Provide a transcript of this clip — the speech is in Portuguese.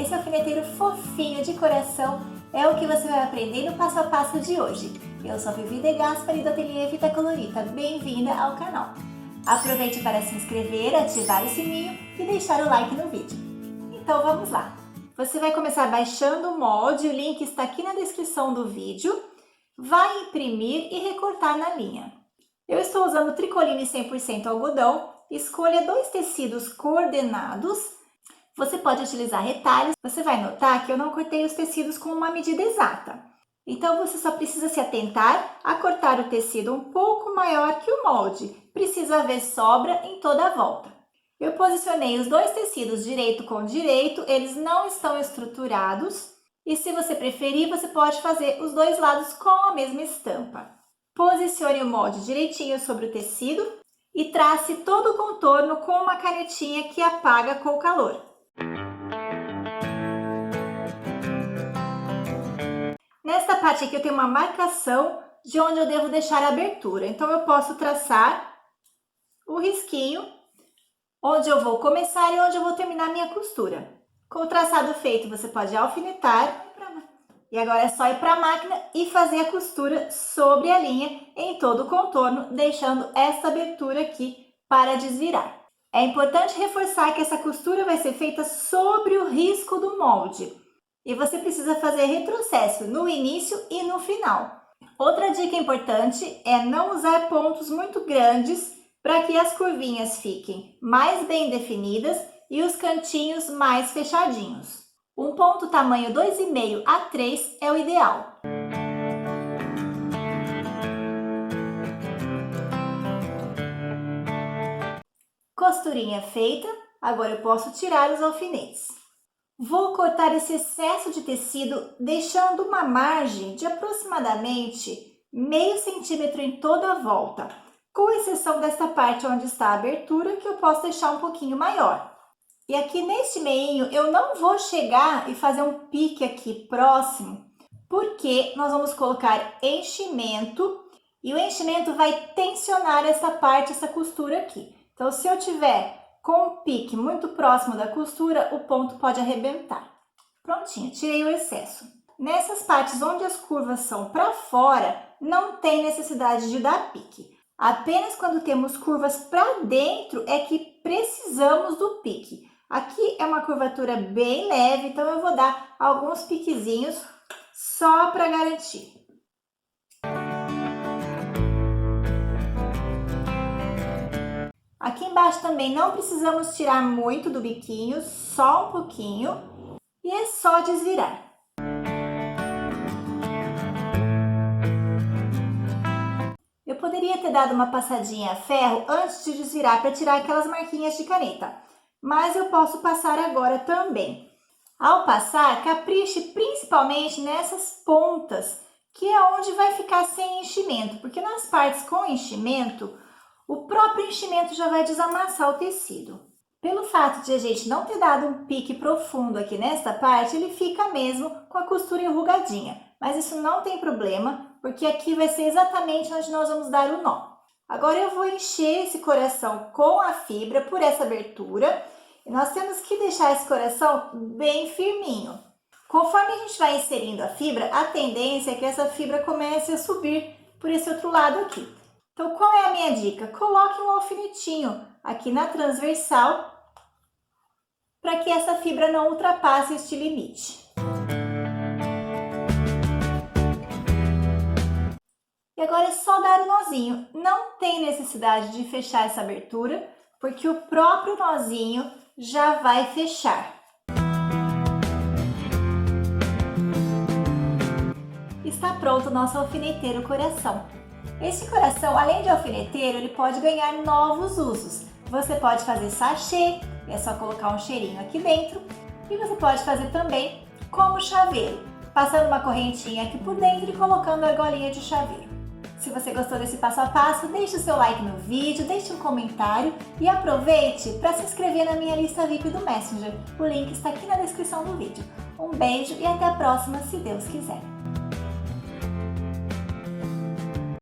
Esse alfineteiro fofinho de coração é o que você vai aprender no passo a passo de hoje. Eu sou a Vivi De Gaspari do Ateliê Vita Colorita. Bem-vinda ao canal. Aproveite para se inscrever, ativar o sininho e deixar o like no vídeo. Então vamos lá. Você vai começar baixando o molde, o link está aqui na descrição do vídeo. Vai imprimir e recortar na linha. Eu estou usando tricoline 100% algodão. Escolha 2 tecidos coordenados. Você pode utilizar retalhos. Você vai notar que eu não cortei os tecidos com uma medida exata. Então, você só precisa se atentar a cortar o tecido um pouco maior que o molde. Precisa haver sobra em toda a volta. Eu posicionei os 2 tecidos direito com direito. Eles não estão estruturados. E se você preferir, você pode fazer os 2 lados com a mesma estampa. Posicione o molde direitinho sobre o tecido e trace todo o contorno com uma canetinha que apaga com o calor. Nesta parte aqui eu tenho uma marcação de onde eu devo deixar a abertura. Então eu posso traçar o risquinho onde eu vou começar e onde eu vou terminar a minha costura. Com o traçado feito, você pode alfinetar. E agora é só ir para a máquina e fazer a costura sobre a linha em todo o contorno, deixando esta abertura aqui para desvirar. É importante reforçar que essa costura vai ser feita sobre o risco do molde. E você precisa fazer retrocesso no início e no final. Outra dica importante é não usar pontos muito grandes para que as curvinhas fiquem mais bem definidas e os cantinhos mais fechadinhos. Um ponto tamanho 2,5 a 3 é o ideal. Costurinha feita, agora eu posso tirar os alfinetes. Vou cortar esse excesso de tecido deixando uma margem de aproximadamente meio centímetro em toda a volta, com exceção desta parte onde está a abertura, que eu posso deixar um pouquinho maior. E aqui neste meinho eu não vou chegar e fazer um pique aqui próximo, porque nós vamos colocar enchimento e o enchimento vai tensionar essa parte, essa costura aqui. Então, se eu tiver com um pique muito próximo da costura, o ponto pode arrebentar. Prontinho, tirei o excesso. Nessas partes onde as curvas são para fora, não tem necessidade de dar pique. Apenas quando temos curvas para dentro é que precisamos do pique. Aqui é uma curvatura bem leve, então eu vou dar alguns piquezinhos só para garantir. Aqui embaixo também não precisamos tirar muito do biquinho, só um pouquinho. E é só desvirar. Eu poderia ter dado uma passadinha a ferro antes de desvirar para tirar aquelas marquinhas de caneta. Mas eu posso passar agora também. Ao passar, capriche principalmente nessas pontas, que é onde vai ficar sem enchimento, porque nas partes com enchimento, o próprio enchimento já vai desamassar o tecido. Pelo fato de a gente não ter dado um pique profundo aqui nesta parte, ele fica mesmo com a costura enrugadinha. Mas isso não tem problema, porque aqui vai ser exatamente onde nós vamos dar o nó. Agora eu vou encher esse coração com a fibra por essa abertura. E nós temos que deixar esse coração bem firminho. Conforme a gente vai inserindo a fibra, a tendência é que essa fibra comece a subir por esse outro lado aqui. Então, qual é a minha dica? Coloque um alfinetinho aqui na transversal para que essa fibra não ultrapasse este limite. E agora é só dar o nozinho. Não tem necessidade de fechar essa abertura, porque o próprio nozinho já vai fechar. Está pronto o nosso alfineteiro coração. Este coração, além de alfineteiro, ele pode ganhar novos usos. Você pode fazer sachê, é só colocar um cheirinho aqui dentro. E você pode fazer também como chaveiro, passando uma correntinha aqui por dentro e colocando a argolinha de chaveiro. Se você gostou desse passo a passo, deixe o seu like no vídeo, deixe um comentário e aproveite para se inscrever na minha lista VIP do Messenger. O link está aqui na descrição do vídeo. Um beijo e até a próxima, se Deus quiser!